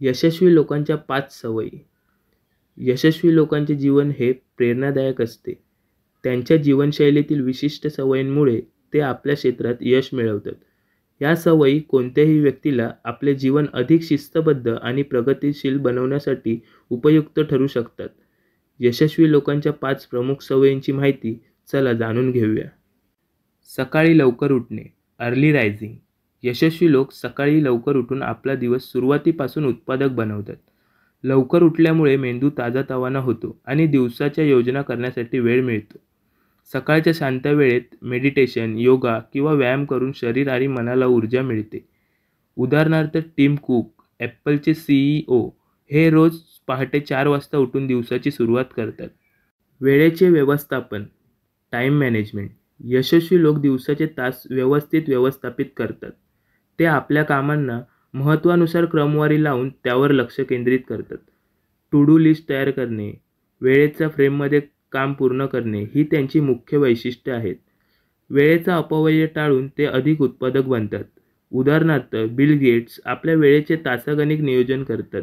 यशस्वी लोकांच्या 5 सवयी. यशस्वी लोकांचे जीवन हे प्रेरणादायक असते. त्यांच्या जीवनशैलीतील विशिष्ट सवयींमुळे ते आपल्या क्षेत्रात यश मिळवतात. या सवयी कोणत्याही व्यक्तीला आपले जीवन अधिक शिस्तबद्ध आणि प्रगतिशील बनवण्यासाठी उपयुक्त ठरू शकतात. यशस्वी लोकांच्या 5 प्रमुख सवयींची माहिती चला जाणून घेऊया. सकाळी लवकर उठणे, अर्ली रायझिंग. यशस्वी लोक सकाळी लवकर उठून आपला दिवस सुरुवातीपासून उत्पादक बनवतात. लवकर उठल्यामुळे मेंदू ताजातवाना होतो आणि दिवसाच्या योजना करण्यासाठी वेळ मिळतो. सकाळच्या शांत वेळेत मेडिटेशन, योगा किंवा व्यायाम करून शरीर आणि मनाला ऊर्जा मिळते. उदाहरणार्थ टिम कुक, ॲपलचे CEO, हे रोज पहाटे 4 वाजता उठून दिवसाची सुरुवात करतात. वेळेचे व्यवस्थापन, टाईम मॅनेजमेंट. यशस्वी लोक दिवसाचे तास व्यवस्थापित करतात. ते आपल्या कामांना महत्त्वानुसार क्रमवारी लावून त्यावर लक्ष केंद्रित करतात. टू डू लिस्ट तयार करणे, वेळेच्या फ्रेममध्ये काम पूर्ण करणे ही त्यांची मुख्य वैशिष्ट्ये आहेत. वेळेचा अपव्यय टाळून ते अधिक उत्पादक बनतात. उदाहरणार्थ बिल गेट्स आपल्या वेळेचे तासागणिक नियोजन करतात.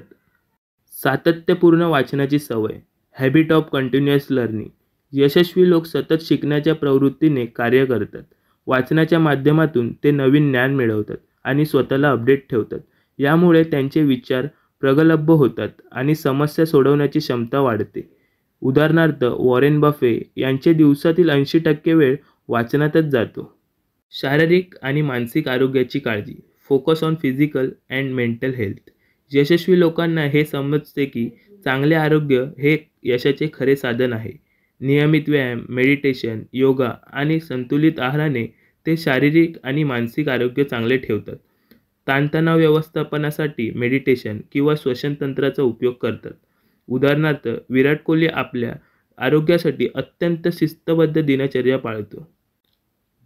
सातत्यपूर्ण वाचनाची सवय, हॅबिट ऑफ कंटिन्युअस लर्निंग. यशस्वी लोक सतत शिकण्याच्या प्रवृत्तीने कार्य करतात. वाचनाच्या माध्यमातून ते नवीन ज्ञान मिळवतात आणि स्वतःला अपडेट ठेवतात. यामुळे त्यांचे विचार प्रगल्भ होतात आणि समस्या सोडवण्याची क्षमता वाढते. उदाहरणार्थ वॉरेन बफे यांचे दिवसातील 80% वेळ वाचनातच जातो. शारीरिक आणि मानसिक आरोग्याची काळजी, focus on physical and mental health. यशस्वी लोकांना हे समजते की चांगले आरोग्य हे यशाचे खरे साधन आहे. नियमित व्यायाम, मेडिटेशन, योगा आणि संतुलित आहाराने ते शारीरिक आणि मानसिक आरोग्य चांगले ठेवतात. ताणतणाव व्यवस्थापनासाठी मेडिटेशन किंवा श्वसनतंत्राचा उपयोग करतात. उदाहरणार्थ विराट कोहली आपल्या आरोग्यासाठी अत्यंत शिस्तबद्ध दिनचर्या पाळतो.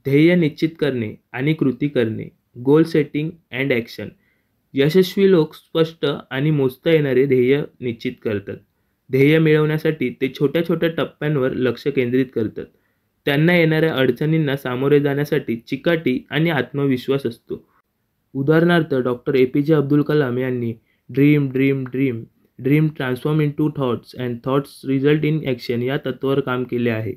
ध्येय निश्चित करणे आणि कृती करणे, गोल सेटिंग अँड ॲक्शन. यशस्वी लोक स्पष्ट आणि मोजता येणारे ध्येय निश्चित करतात. ध्येय मिळवण्यासाठी ते छोट्या छोट्या टप्प्यांवर लक्ष केंद्रित करतात. त्यांना येणाऱ्या अडचणींना सामोरे जाण्यासाठी चिकाटी आणि आत्मविश्वास असतो. उदाहरणार्थ डॉक्टर APJ अब्दुल कलाम यांनी dream dream dream dream transform into thoughts and thoughts result in action या तत्त्वावर काम केले आहे.